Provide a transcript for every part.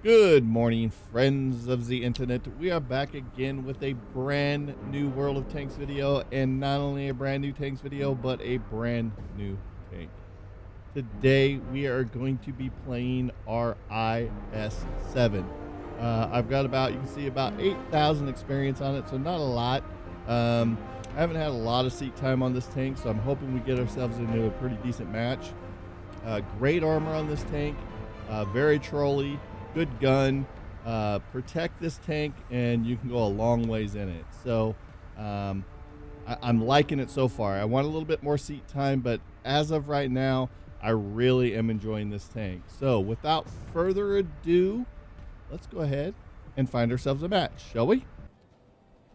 Good morning, friends of the internet. We are back again with a brand new World of Tanks video, and not only a brand new Tanks video, but a brand new tank. Today, we are going to be playing our IS-7. I've got you can see about 8,000 experience on it, so not a lot. I haven't had a lot of seat time on this tank, so I'm hoping we get ourselves into a pretty decent match. Great armor on this tank, very trolly. Good gun, protect this tank, and you can go a long ways in it. So I'm liking it so far. I want a little bit more seat time, but as of right now, I really am enjoying this tank. So without further ado, let's go ahead and find ourselves a match, shall we?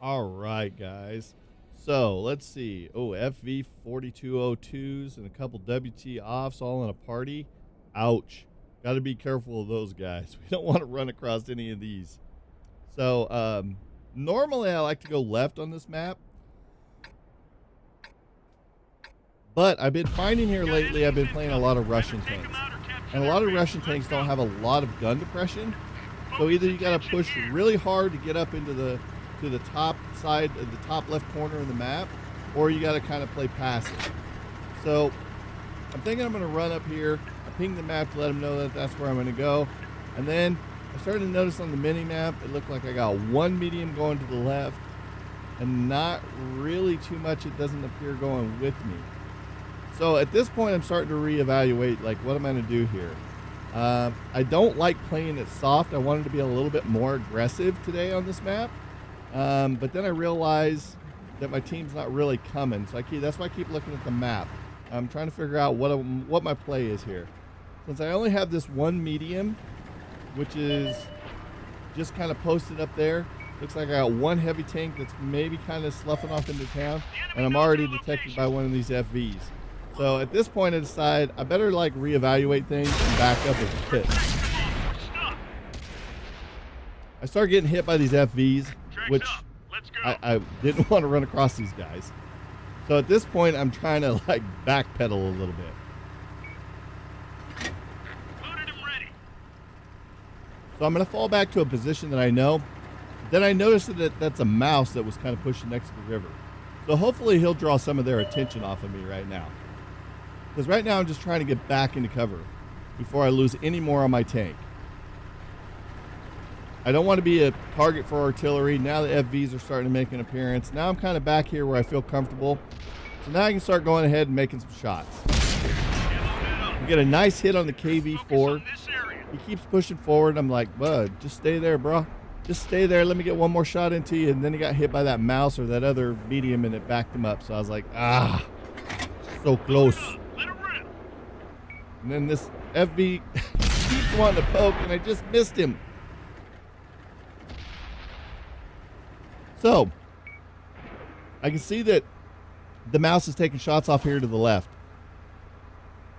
All right, guys. So let's see. Oh, FV 4202s and a couple WT offs all in a party. Ouch. Got to be careful of those guys. We don't want to run across any of these. So normally I like to go left on this map, but I've been finding here lately I've been playing a lot of Russian tanks, and a lot of Russian tanks don't have a lot of gun depression. So either you got to push really hard to get up into the top side of the top left corner of the map, or you got to kind of play passive. So I'm thinking I'm going to run up here. I ping the map to let them know that that's where I'm going to go. And then I started to notice on the mini map, it looked like I got one medium going to the left and not really too much. It doesn't appear going with me. So at this point, I'm starting to reevaluate, like, what am I going to do here? I don't like playing it soft. I wanted to be a little bit more aggressive today on this map. But then I realized that my team's not really coming. So that's why I keep looking at the map. I'm trying to figure out what my play is here. Since I only have this one medium, which is just kind of posted up there, looks like I got one heavy tank that's maybe kind of sloughing off into town, and I'm already detected by one of these FVs. So at this point I decide I better like reevaluate things and back up a bit. I start getting hit by these FVs, which I didn't want to run across these guys. So at this point, I'm trying to like backpedal a little bit. So I'm going to fall back to a position that I know. Then I noticed that that's a mouse that was kind of pushing next to the river. So hopefully he'll draw some of their attention off of me right now. Because right now I'm just trying to get back into cover before I lose any more on my tank. I don't want to be a target for artillery. Now the FVs are starting to make an appearance. Now I'm kind of back here where I feel comfortable. So now I can start going ahead and making some shots. We get a nice hit on the KV-4. He keeps pushing forward. I'm like, bud, just stay there, bro. Just stay there. Let me get one more shot into you. And then he got hit by that mouse or that other medium, and it backed him up. So I was like, so close. And then this FV keeps wanting to poke, and I just missed him. So I can see that the mouse is taking shots off here to the left.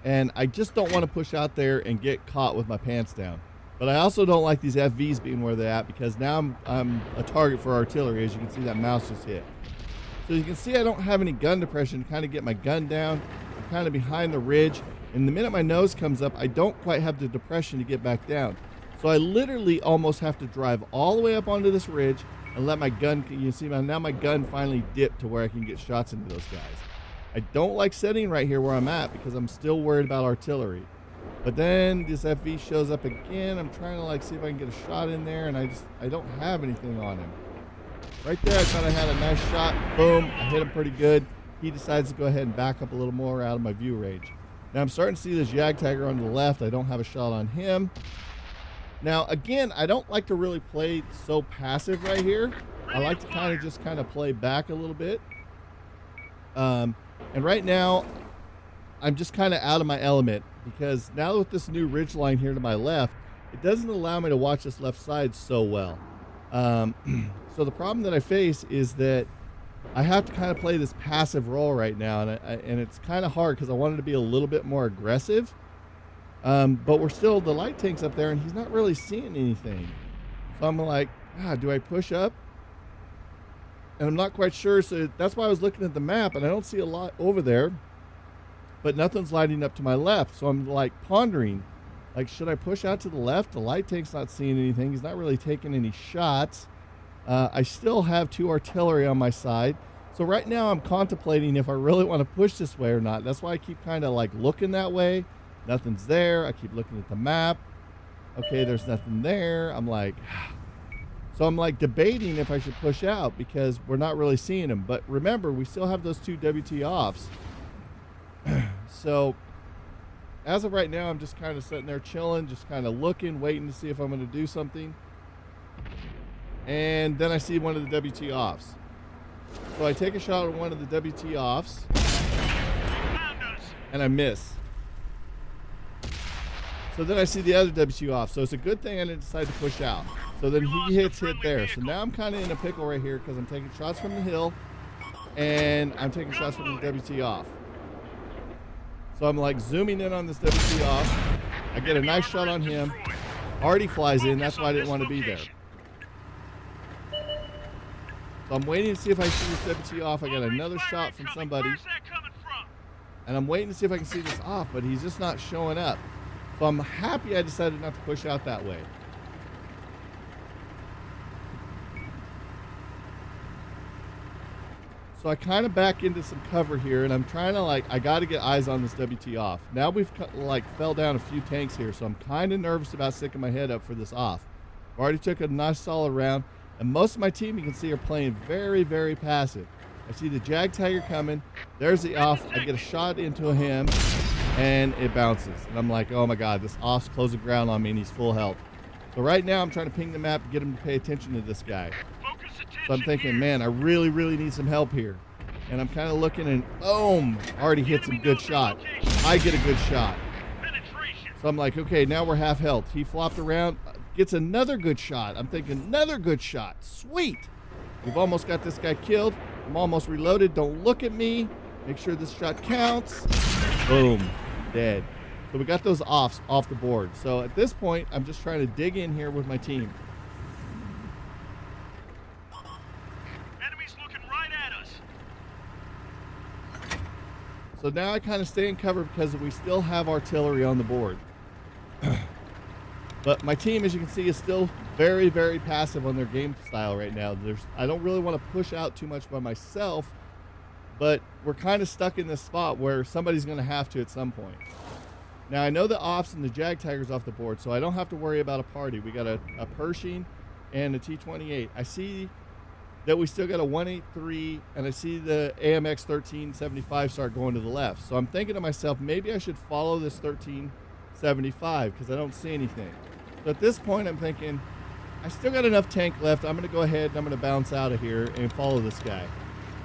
And I just don't want to push out there and get caught with my pants down. But I also don't like these FVs being where they're at, because now I'm a target for artillery. As you can see, that mouse just hit. So you can see I don't have any gun depression to kind of get my gun down. I'm kind of behind the ridge. And the minute my nose comes up, I don't quite have the depression to get back down. So I literally almost have to drive all the way up onto this ridge and let my gun, you see now my gun finally dipped to where I can get shots into those guys. I don't like sitting right here where I'm at because I'm still worried about artillery. But then this FV shows up again. I'm trying to like see if I can get a shot in there, and I don't have anything on him. Right there, I thought I had a nice shot. Boom, I hit him pretty good. He decides to go ahead and back up a little more out of my view range. Now I'm starting to see this Jagdtiger on the left. I don't have a shot on him. Now, again, I don't like to really play so passive right here. I like to kind of play back a little bit. And right now, I'm just kind of out of my element, because now with this new ridge line here to my left, it doesn't allow me to watch this left side so well. So the problem that I face is that I have to kind of play this passive role right now, and it's kind of hard because I wanted to be a little bit more aggressive. But we're still, the light tank's up there and he's not really seeing anything. So I'm like, do I push up? And I'm not quite sure. So that's why I was looking at the map, and I don't see a lot over there, but nothing's lighting up to my left. So I'm like pondering, Like, should I push out to the left? The light tank's not seeing anything. He's not really taking any shots. I still have 2 artillery on my side. So right now I'm contemplating if I really want to push this way or not. That's why I keep kind of like looking that way. Nothing's there. I keep looking at the map. Okay, there's nothing there. I'm like, so I'm like debating if I should push out because we're not really seeing them. But remember, we still have those 2 WT offs. So as of right now, I'm just kind of sitting there chilling, just kind of looking, waiting to see if I'm going to do something. And then I see one of the WT offs. So I take a shot at one of the WT offs, and I miss. So then I see the other WT off. So it's a good thing I didn't decide to push out. So then he hit there. So now I'm kind of in a pickle right here because I'm taking shots from the hill, and I'm taking shots from the WT off. So I'm like zooming in on this WT off. I get a nice shot on him. Artie flies in. That's why I didn't want to be there. So I'm waiting to see if I see this WT off. I got another shot from somebody. And I'm waiting to see if I can see this off, but he's just not showing up. So I'm happy I decided not to push out that way. So I kind of back into some cover here, and I'm trying to I got to get eyes on this WT off. Now we've fell down a few tanks here, so I'm kind of nervous about sticking my head up for this off. I already took a nice solid round, and most of my team you can see are playing very, very passive. I see the Jag Tiger coming. There's the off. I get a shot into him, and it bounces. And I'm like, oh my God, this off's closing ground on me, and he's full health. So right now I'm trying to ping the map and get him to pay attention to this guy. So I'm thinking, man, I really, really need some help here. And I'm kind of looking, and boom, already hit some good shot. I get a good shot. So I'm like, okay, now we're half health. He flopped around, gets another good shot. I'm thinking, another good shot. Sweet. We've almost got this guy killed. I'm almost reloaded. Don't look at me. Make sure this shot counts. Boom. Dead. So we got those offs off the board. So at this point, I'm just trying to dig in here with my team. Enemies looking right at us. So now I kind of stay in cover because we still have artillery on the board. But my team, as you can see, is still very, very passive on their game style right now. I don't really want to push out too much by myself, but we're kind of stuck in this spot where somebody's going to have to at some point. Now, I know the offs and the Jag Tiger's off the board, so I don't have to worry about a party. We got a Pershing and a T-28. I see that we still got a 183, and I see the AMX 1375 start going to the left. So I'm thinking to myself, maybe I should follow this 1375 because I don't see anything. So at this point, I'm thinking, I still got enough tank left. I'm going to go ahead and I'm going to bounce out of here and follow this guy.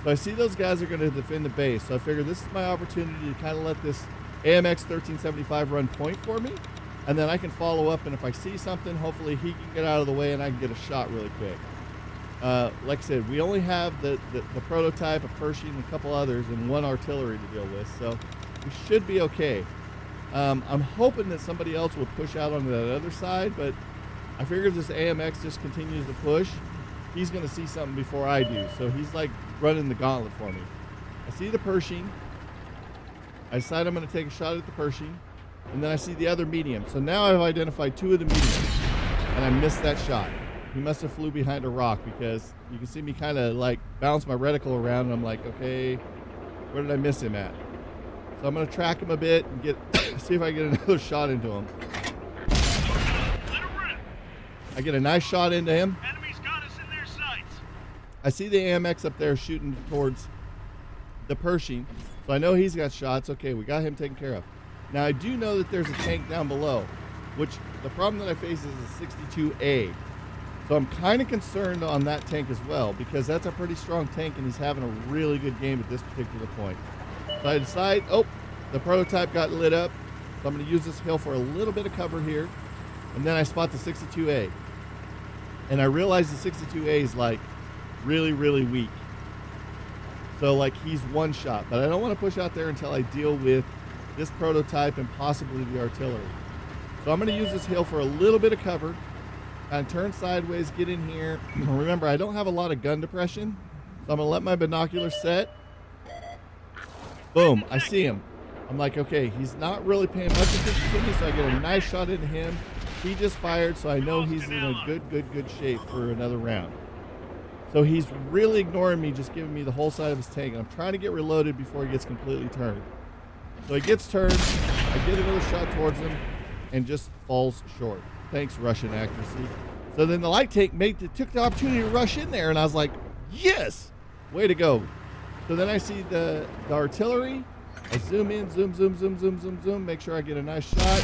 So I see those guys are going to defend the base. So I figure this is my opportunity to kind of let this AMX 1375 run point for me. And then I can follow up, and if I see something, hopefully he can get out of the way and I can get a shot really quick. Like I said, we only have the prototype, a Pershing, and a couple others, and 1 artillery to deal with. So we should be okay. I'm hoping that somebody else will push out onto that other side, but I figure if this AMX just continues to push, he's going to see something before I do. So he's like running the gauntlet for me. I see the Pershing. I decide I'm going to take a shot at the Pershing, and then I see the other medium. So now I've identified 2 of the mediums, and I missed that shot. He must have flew behind a rock because you can see me kind of like bounce my reticle around, and I'm like, okay, where did I miss him at? So I'm going to track him a bit and see if I get another shot into him. I get a nice shot into him. Enemies got us in their sights. I see the AMX up there shooting towards the Pershing, so I know he's got shots. Okay, we got him taken care of. Now I do know that there's a tank down below, which the problem that I face is a 62A. So I'm kind of concerned on that tank as well because that's a pretty strong tank and he's having a really good game at this particular point. So I decide, the prototype got lit up, so I'm going to use this hill for a little bit of cover here, and then I spot the 62A. And I realize the 62A is like really, really weak. So like he's one shot, but I don't want to push out there until I deal with this prototype and possibly the artillery. So I'm going to use this hill for a little bit of cover, and turn sideways, get in here. Remember, I don't have a lot of gun depression, so I'm going to let my binoculars set. Boom, I see him. I'm like, okay, he's not really paying much attention to me, so I get a nice shot into him. He just fired, so I know he's in a good shape for another round. So he's really ignoring me, just giving me the whole side of his tank. And I'm trying to get reloaded before he gets completely turned. So he gets turned, I get another shot towards him, and just falls short. Thanks, Russian accuracy. So then the light tank took the opportunity to rush in there, and I was like, yes, way to go. So then I see the artillery. I zoom in, zoom, make sure I get a nice shot.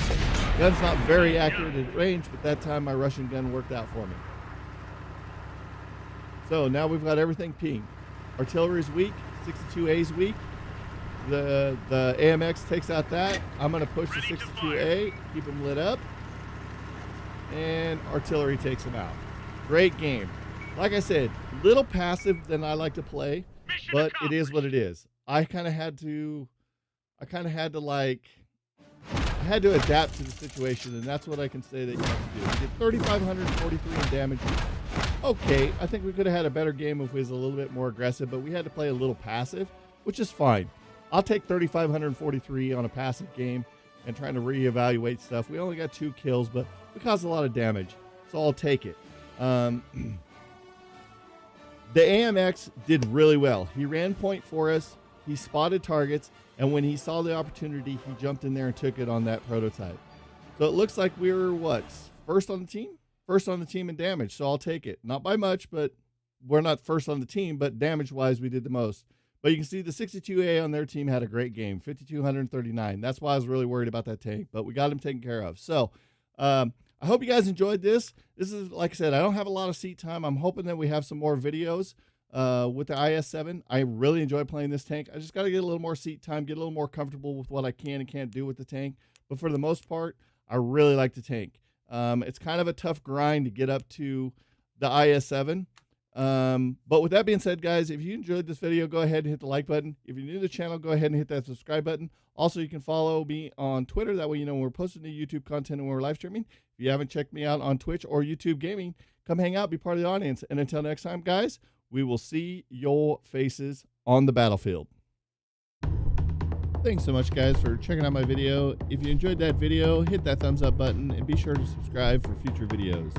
Gun's not very accurate at range, but that time my Russian gun worked out for me. So now we've got everything pinged. Artillery's weak, 62A's weak. The AMX takes out that. I'm gonna push the 62A, keep him lit up. And artillery takes him out. Great game. Like I said, little passive than I like to play, but it is what it is. I kind of had to adapt to the situation, and that's what I can say that you have to do. We did 3,543 in damage. Okay, I think we could have had a better game if we was a little bit more aggressive, but we had to play a little passive, which is fine. I'll take 3,543 on a passive game and trying to reevaluate stuff. We only got 2 kills, but we caused a lot of damage, so I'll take it. The AMX did really well. He ran point for us. He spotted targets, and when he saw the opportunity, he jumped in there and took it on that prototype. So it looks like we were, what, first on the team? First on the team in damage, so I'll take it. Not by much, but we're not first on the team, but damage-wise, we did the most. But you can see the 62A on their team had a great game, 5,239. That's why I was really worried about that tank, but we got him taken care of. So I hope you guys enjoyed this. This is, like I said, I don't have a lot of seat time. I'm hoping that we have some more videos with the IS-7. I really enjoy playing this tank. I just got to get a little more seat time, get a little more comfortable with what I can and can't do with the tank. But for the most part, I really like the tank. It's kind of a tough grind to get up to the IS-7. But with that being said, guys, if you enjoyed this video, go ahead and hit the like button. If you're new to the channel, go ahead and hit that subscribe button. Also, you can follow me on Twitter. That way you know when we're posting new YouTube content and when we're live streaming. If you haven't checked me out on Twitch or YouTube Gaming, come hang out, be part of the audience. And until next time, guys, we will see your faces on the battlefield. Thanks so much, guys, for checking out my video. If you enjoyed that video, hit that thumbs up button and be sure to subscribe for future videos.